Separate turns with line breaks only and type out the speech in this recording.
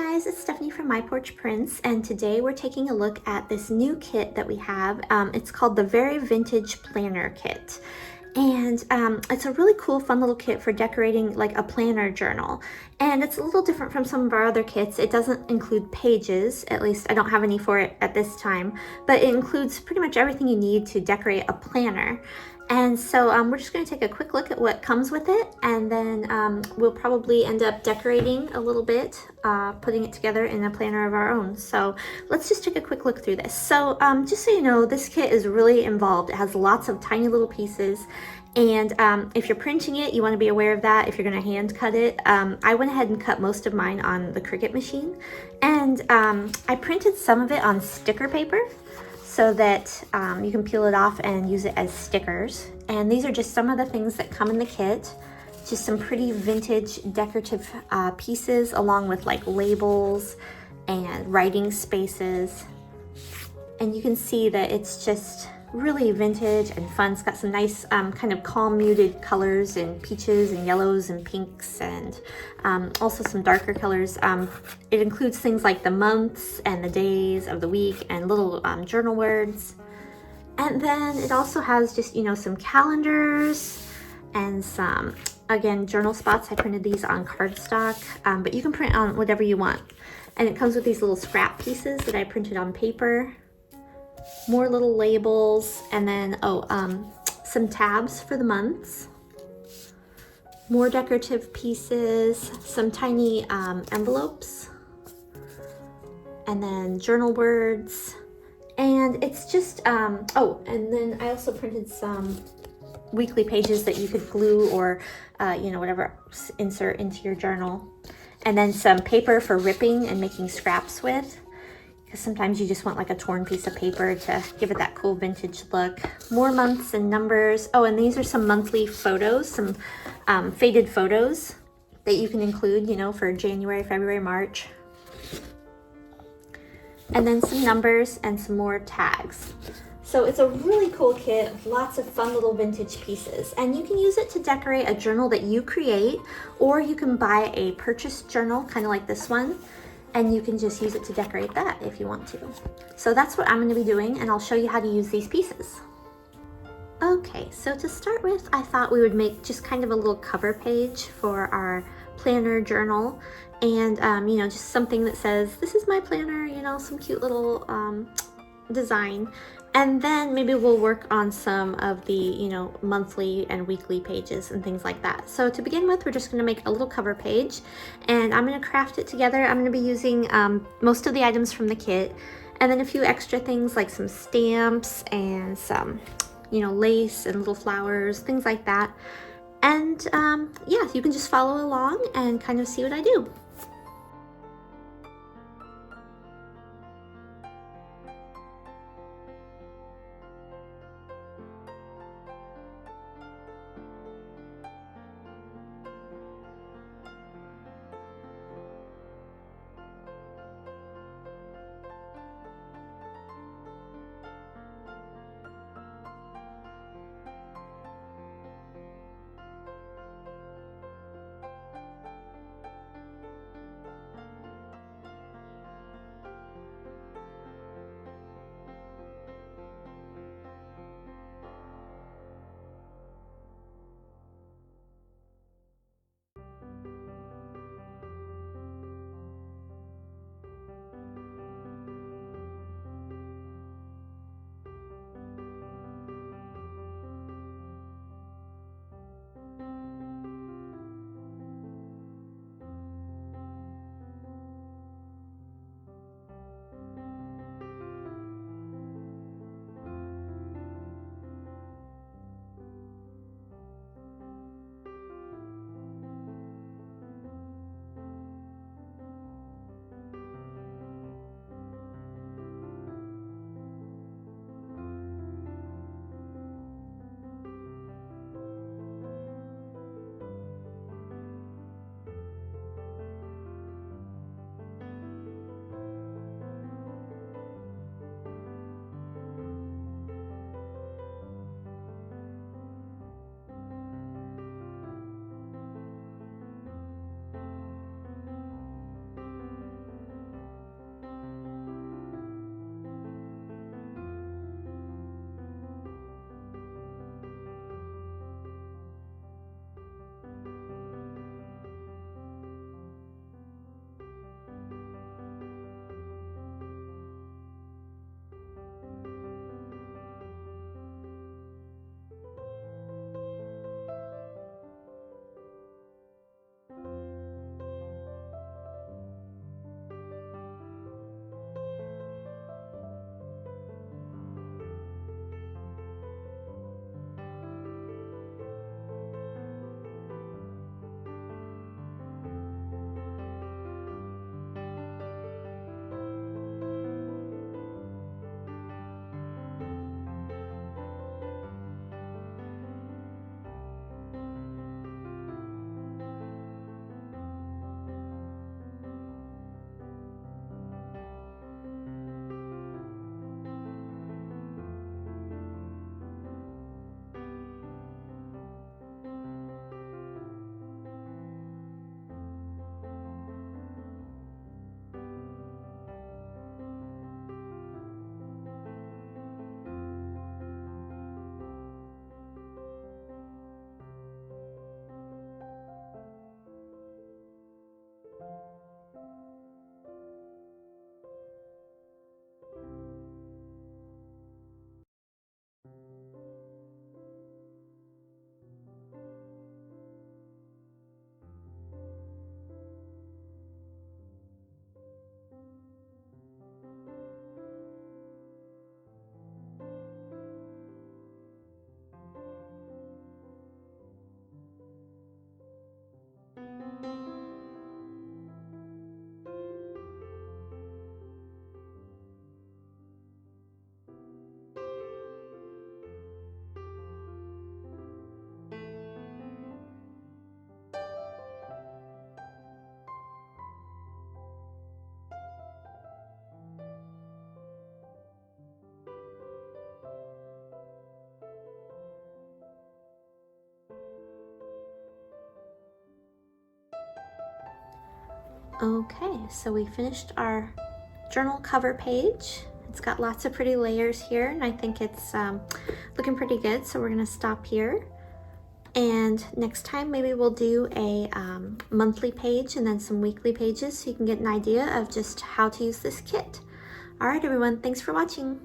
guys, it's Stephanie from My Porch Prints, and today we're taking a look at this new kit that we have. It's called the Very Vintage Planner Kit. And it's a really cool, fun little kit for decorating like a planner journal. And it's a little different from some of our other kits. It doesn't include pages, at least I don't have any for it at this time, but it includes pretty much everything you need to decorate a planner. And so we're just going to take a quick look at what comes with it, and then we'll probably end up decorating a little bit, putting it together in a planner of our own. So let's just take a quick look through this. So just so you know, this kit is really involved. It has lots of tiny little pieces, and if you're printing it, you want to be aware of that if you're going to hand cut it. I went ahead and cut most of mine on the CRICUT machine, and I printed some of it on sticker paper, so that you can peel it off and use it as stickers. And these are just some of the things that come in the kit. Just some pretty vintage decorative pieces, along with like labels and writing spaces. And you can see that it's just really vintage and fun. It's got some nice kind of calm muted colors and peaches and yellows and pinks, and also some darker colors. It includes things like the months and the days of the week and little journal words. And then it also has just, you know, some calendars and some, again, journal spots. I printed these on cardstock, but you can print on whatever you want. And it comes with these little scrap pieces that I printed on paper. More little labels, and then some tabs for the months, more decorative pieces, some tiny envelopes, and then journal words. And it's just oh, and then I also printed some weekly pages that you could glue or you know, whatever, insert into your journal, and then some paper for ripping and making scraps with, because sometimes you just want like a torn piece of paper to give it that cool vintage look. More months and numbers. Oh, and these are some monthly photos, some faded photos that you can include, you know, for January, February, March. And then some numbers and some more tags. So it's a really cool kit with lots of fun little vintage pieces, and you can use it to decorate a journal that you create, or you can buy a purchased journal, kind of like this one, and you can just use it to decorate that if you want to. So that's what I'm going to be doing, and I'll show you how to use these pieces. Okay, so to start with, I thought we would make just kind of a little cover page for our planner journal, and you know, just something that says, "This is my planner," you know, some cute little design. And then maybe we'll work on some of the, you know, monthly and weekly pages and things like that. So to begin with, we're just going to make a little cover page, and I'm going to craft it together. I'm going to be using most of the items from the kit, and then a few extra things like some stamps and some, you know, lace and little flowers, things like that. And yeah, you can just follow along and kind of see what I do. Okay, so we finished our journal cover page. It's got lots of pretty layers here, and I think it's looking pretty good, so we're gonna stop here. And next time maybe we'll do a monthly page and then some weekly pages so you can get an idea of just how to use this kit. All right, everyone, thanks for watching.